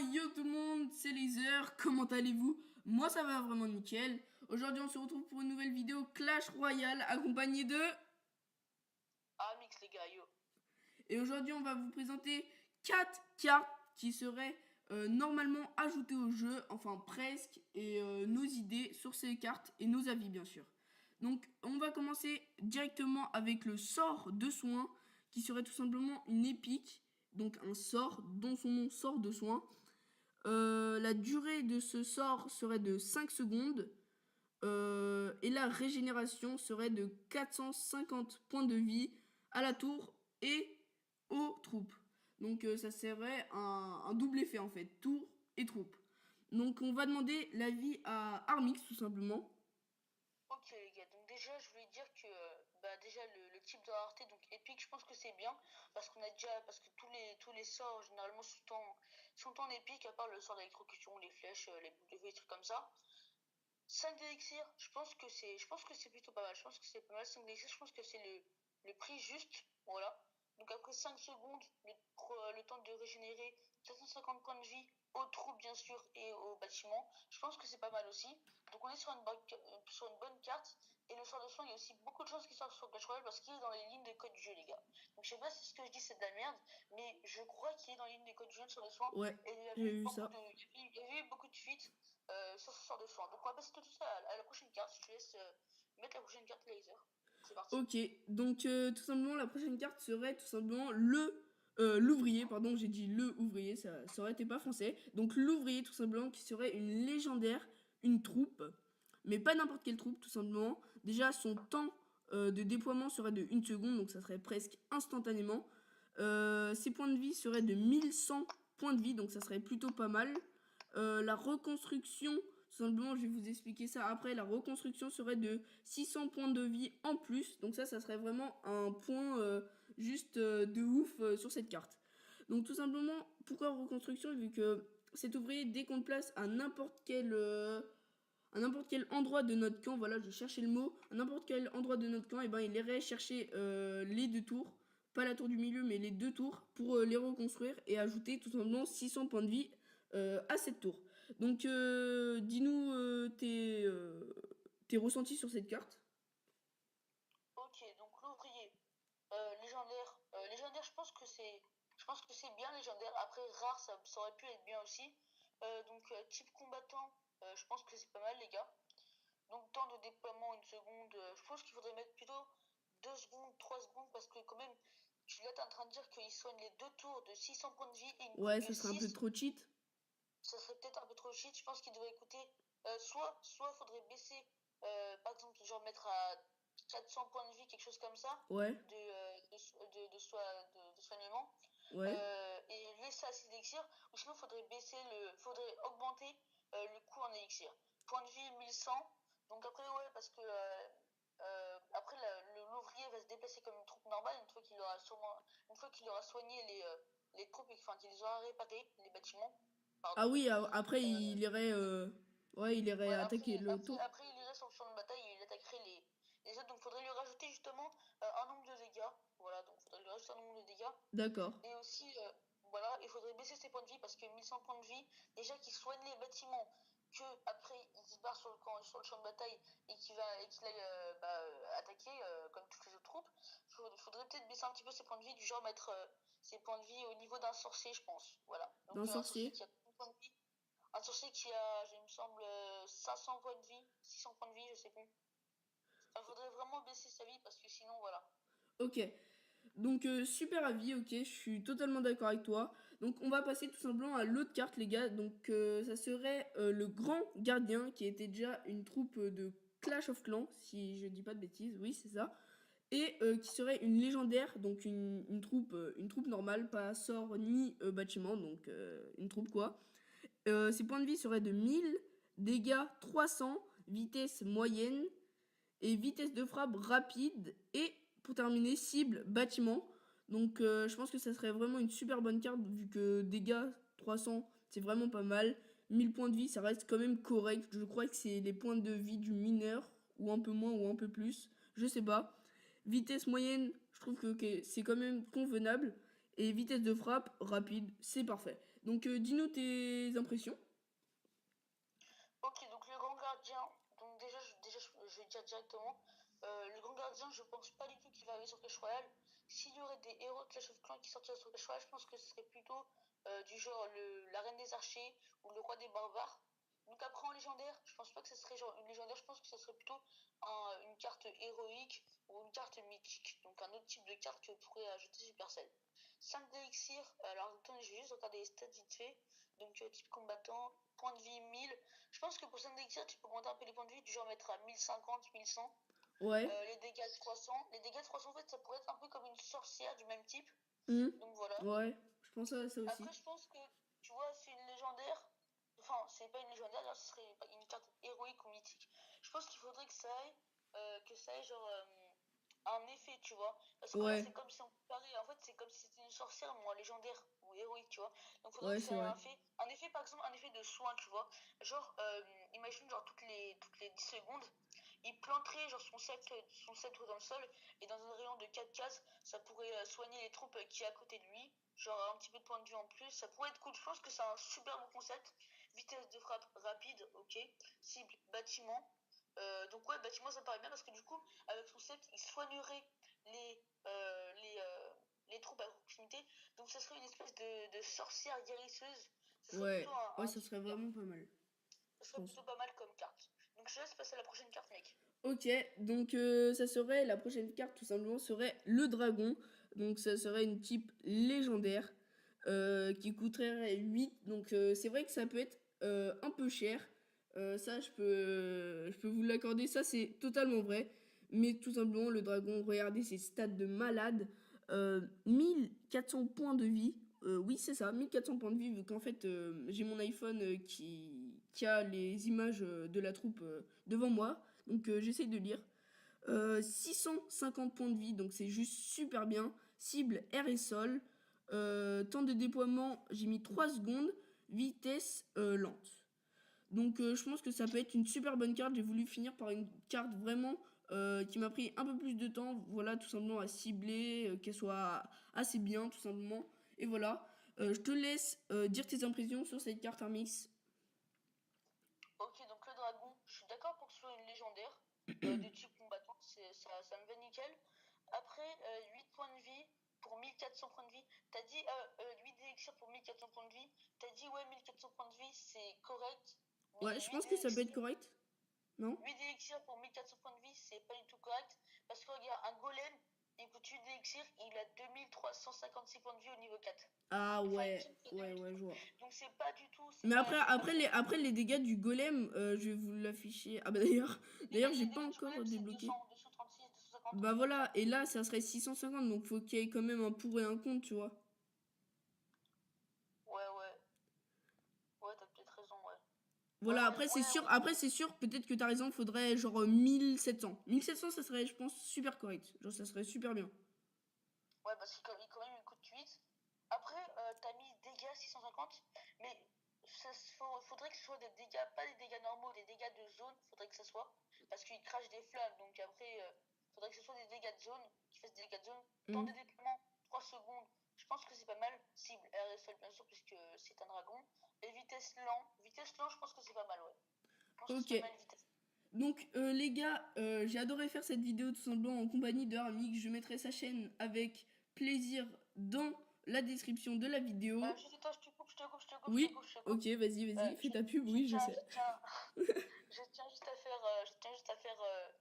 Yo tout le monde, c'est Laser, comment allez-vous? Moi ça va vraiment nickel. Aujourd'hui on se retrouve pour une nouvelle vidéo Clash Royale accompagnée de... Ah, mix les gars, yo. Et aujourd'hui on va vous présenter 4 cartes qui seraient normalement ajoutées au jeu, enfin presque, et nos idées sur ces cartes et nos avis bien sûr. Donc on va commencer directement avec le sort de soin qui serait tout simplement une épique, donc un sort dont son nom sort de soin. La durée de ce sort serait de 5 secondes. Et la régénération serait de 450 points de vie à la tour et aux troupes. Donc ça serait un double effet en fait, tour et troupe. Donc on va demander l'avis à Armix tout simplement. Ok les gars, donc déjà je voulais dire que déjà le type de rareté, donc épique, je pense que c'est bien parce que tous les sorts généralement sont en épique, à part le sort d'électrocution, les flèches, les boules de feu, des trucs comme ça. 5 d'élixir, je pense que c'est plutôt pas mal. Je pense que c'est pas mal 5 d'élixir, je pense que c'est le prix juste, voilà. Donc après 5 secondes, le temps de régénérer 450 points de vie aux troupes bien sûr et aux bâtiments. Je pense que c'est pas mal aussi. Donc on est sur une bonne carte. Et le sort de soin, il y a aussi beaucoup de choses qui sortent sur Clash Royale parce qu'il est dans les lignes de code du jeu les gars. Donc je sais pas si ce que je dis c'est de la merde, mais je crois qu'il est dans les lignes de code du jeu le sort de soin. Ouais, Et il y j'ai avait eu vu beaucoup ça. de, il y avait eu beaucoup de fuites sur ce sort de soin. Donc on va passer tout ça à la prochaine carte. Je te laisse mettre la prochaine carte laser. C'est parti. Ok, donc tout simplement la prochaine carte serait tout simplement l'ouvrier, pardon, j'ai dit le ouvrier, ça aurait été pas français. Donc l'ouvrier tout simplement qui serait une légendaire, une troupe, mais pas n'importe quelle troupe tout simplement. Déjà son temps de déploiement serait de 1 seconde, donc ça serait presque instantanément. Ses points de vie seraient de 1100 points de vie, donc ça serait plutôt pas mal. La reconstruction, simplement, je vais vous expliquer ça après. La reconstruction serait de 600 points de vie en plus. Donc ça serait vraiment un point juste de ouf sur cette carte. Donc tout simplement, pourquoi reconstruction? Vu que cet ouvrier, dès qu'on le place à n'importe quel endroit de notre camp, voilà, je cherchais le mot, à n'importe quel endroit de notre camp, et ben il irait chercher les deux tours, pas la tour du milieu, mais les deux tours, pour les reconstruire et ajouter tout simplement 600 points de vie à cette tour. Donc dis-nous tes ressentis sur cette carte. Ok, donc l'ouvrier légendaire, je pense que c'est bien légendaire. Après rare, ça aurait pu être bien aussi. Donc type combattant, je pense que c'est pas mal les gars. Donc temps de déploiement 1 seconde, je pense qu'il faudrait mettre plutôt 2 secondes, 3 secondes parce que quand même, là t'es en train de dire qu'il soigne les deux tours de 600 points de vie et une Ouais, coupe de ça serait un peu 6. trop cheat. Ça serait peut-être un peu trop shit. Je pense qu'il devrait coûter. Soit faudrait baisser, par exemple, genre mettre à 400 points de vie, quelque chose comme ça, Ouais, de soignement, ouais. et laisser assez d'élixir. Ou sinon, faudrait augmenter le coût en élixir. Point de vie 1100. Donc après, ouais, parce que après, l'ouvrier va se déplacer comme une troupe normale une fois qu'il aura soigné les troupes, enfin qu'il les aura réparées, les bâtiments. Ah Pardon. oui, après Euh, il irait, ouais, il irait ouais, attaquer le tour. après, il irait sur le champ de bataille et il attaquerait les autres. Donc, il faudrait lui rajouter justement un nombre de dégâts. Voilà, donc il faudrait lui rajouter un nombre de dégâts. D'accord. Et aussi, voilà, il faudrait baisser ses points de vie parce que 1100 points de vie, déjà qu'il soigne les bâtiments, que après il se barre sur le champ de bataille et qu'il aille attaquer comme toutes les autres troupes, il faudrait peut-être baisser un petit peu ses points de vie, du genre mettre ses points de vie au niveau d'un sorcier, je pense. Voilà. D'un Donc un sorcier sorcier. qui a 30 points de vie, un sorcier qui a, il me semble, 500 points de vie, 600 points de vie, je sais plus. Il faudrait vraiment baisser sa vie parce que sinon, voilà. Ok. Donc super avis, ok, je suis totalement d'accord avec toi. Donc on va passer tout simplement à l'autre carte les gars. Donc ça serait le Grand Gardien qui était déjà une troupe de Clash of Clans, si je dis pas de bêtises, oui c'est ça. Et qui serait une légendaire, donc une troupe normale, pas sort ni bâtiment, donc une troupe quoi. Ses points de vie seraient de 1000, dégâts 300, vitesse moyenne, et vitesse de frappe rapide et pour terminer cible bâtiment. Donc je pense que ça serait vraiment une super bonne carte vu que dégâts 300 c'est vraiment pas mal. 1000 points de vie ça reste quand même correct. Je crois que c'est les points de vie du mineur ou un peu moins ou un peu plus. Je sais pas. Vitesse moyenne je trouve que c'est quand même convenable. Et vitesse de frappe rapide c'est parfait. Donc dis-nous tes impressions. Ok, donc le grand gardien, donc je vais dire directement, le grand gardien, je pense pas du tout qu'il va arriver sur Clash Royale. S'il y aurait des héros de Clash of Clans qui sortiraient sur Clash Royale, je pense que ce serait plutôt du genre la reine des archers ou le roi des barbares. Donc après en légendaire, je pense pas que ce serait genre une légendaire, je pense que ce serait plutôt une carte héroïque ou une carte mythique. Donc un autre type de carte que pourrait ajouter Supercell. 5 d'élixir, alors attendez, je vais juste regarder les stats vite fait. Donc type combattant, point de vie 1000. Je pense que pour 5 d'élixir, tu peux augmenter un peu les points de vie, du genre mettre à 1050, 1100. Ouais. Les dégâts 300. Les dégâts 300, en fait, ça pourrait être un peu comme une sorcière du même type. Hmm. Donc voilà. Ouais, je pense à ça aussi. Après, je pense que, tu vois, c'est une légendaire. Enfin, c'est pas une légendaire, d'ailleurs, ce serait une carte héroïque ou mythique. Je pense qu'il faudrait que ça ait genre un effet, tu vois. Parce que là, Ouais, c'est comme si on comparait. En fait, c'est comme si c'était une sorcière, mais en légendaire ou héroïque, tu vois. Donc, il faudrait ouais, que c'est ça ait vrai. un effet, par exemple, un effet de soin, tu vois. Genre, imagine, genre, toutes les 10 secondes, il planterait genre son sceptre dans le sol et dans un rayon de 4 cases, ça pourrait soigner les troupes qui est à côté de lui. Genre un petit peu de point de vue en plus, ça pourrait être cool. Je pense que c'est un super bon concept. Vitesse de frappe rapide, ok. Cible bâtiment. Donc ouais, bâtiment ça me paraît bien parce que du coup, avec son sceptre, il soignerait les, euh, les, euh, les troupes à proximité. Donc ça serait une espèce de sorcière guérisseuse. Ça serait plutôt Ouais, ouais, un ça truc serait bien. vraiment pas mal, Ça je serait pense. plutôt pas mal comme carte. Donc je laisse passer à la prochaine carte, mec. Ok, donc ça serait la prochaine carte tout simplement serait le dragon. Donc ça serait une type légendaire qui coûterait 8. Donc c'est vrai que ça peut être un peu cher. Ça je peux vous l'accorder, ça c'est totalement vrai. Mais tout simplement le dragon, regardez ses stats de malade. 1400 points de vie. Oui c'est ça, 1400 points de vie vu qu'en fait j'ai mon iPhone qui a les images de la troupe devant moi. Donc j'essaye de lire. 650 points de vie, donc c'est juste super bien. Cible air et sol. Temps de déploiement, j'ai mis 3 secondes. Vitesse lente. Donc je pense que ça peut être une super bonne carte. J'ai voulu finir par une carte vraiment qui m'a pris un peu plus de temps. Voilà, tout simplement à cibler, qu'elle soit assez bien, tout simplement. Et voilà. Je te laisse dire tes impressions sur cette carte Armix. Ok, donc le dragon, je suis d'accord pour que ce soit une légendaire de type combattant, ça me va nickel. Après, 8 points de vie pour 1400 points de vie. T'as dit 8 d'élixir pour 1400 points de vie. T'as dit ouais, 1400 points de vie, c'est correct. Ouais, Mais je pense que ça peut être correct. Non? 8 d'élixir pour 1400 points de vie, c'est pas du tout correct. Parce que regarde, un golem, il coûte 8 d'élixir, il a 2356 points de vie au niveau 4. Ah Enfin, il me ouais, semble que c'est ouais, 2000. ouais, je vois. Donc c'est pas du tout, Mais c'est pas après les dégâts du golem, je vais vous l'afficher. Ah bah d'ailleurs, j'ai les pas dégâts du encore golem, c'est débloqué. 200, 236, 250, un Bah truc comme voilà, ça. et là ça serait 650, donc faut qu'il y ait quand même un pour et un contre, tu vois. Ouais, ouais. Ouais, t'as peut-être raison, ouais. Ouais, Voilà, ouais, ouais, ouais. après c'est sûr, peut-être que t'as raison, faudrait genre 1700. 1700 ça serait, je pense, super correct. Genre ça serait super bien. Ouais, parce qu'il quand même il coûte 8. Après, t'as mis dégâts 650, mais faudrait que ce soit des dégâts, pas des dégâts normaux, des dégâts de zone, faudrait que ce soit. Parce qu'il crache des flammes, donc après, faudrait que ce soit des dégâts de zone, qui fassent des dégâts de zone. Temps Hmm. de déploiement, 3 secondes. Je pense que c'est pas mal. Cible RSL, bien sûr, puisque c'est un dragon. Et vitesse lent, je pense que c'est pas mal, ouais. Je pense que c'est Ok. pas mal vitesse. Donc les gars, j'ai adoré faire cette vidéo tout simplement en compagnie de Armix. Je mettrai sa chaîne avec plaisir dans la description de la vidéo. Juste attends, Oui, ok, vas-y, fais ta pub, Je oui, je tiens, sais. je tiens, je tiens juste à faire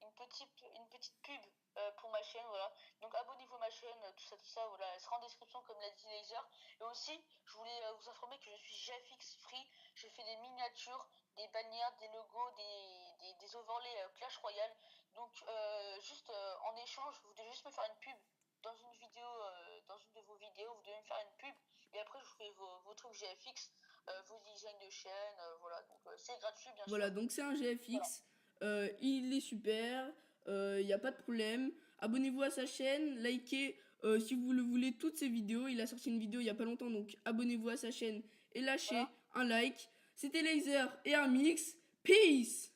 une petite pub pour ma chaîne, voilà. Donc abonnez-vous à ma chaîne, tout ça, voilà. Elle sera en description comme l'a dit Laser. Et aussi, je voulais vous informer que je suis GFX Free. Je fais des miniatures, des bannières, des logos, des overlays Clash Royale. Donc juste en échange, vous devez juste me faire une pub dans une vidéo, dans une de vos vidéos, vous devez me faire une pub. Et après, je vous fais vos trucs GFX, vos designs de chaîne, voilà. Donc c'est gratuit, bien sûr. Voilà, donc c'est un Voilà. GFX. Il est super, il n'y a pas de problème. Abonnez-vous à sa chaîne, likez si vous le voulez toutes ses vidéos. Il a sorti une vidéo il n'y a pas longtemps, donc abonnez-vous à sa chaîne et lâchez Voilà. un like. C'était Laser et Armix. Peace!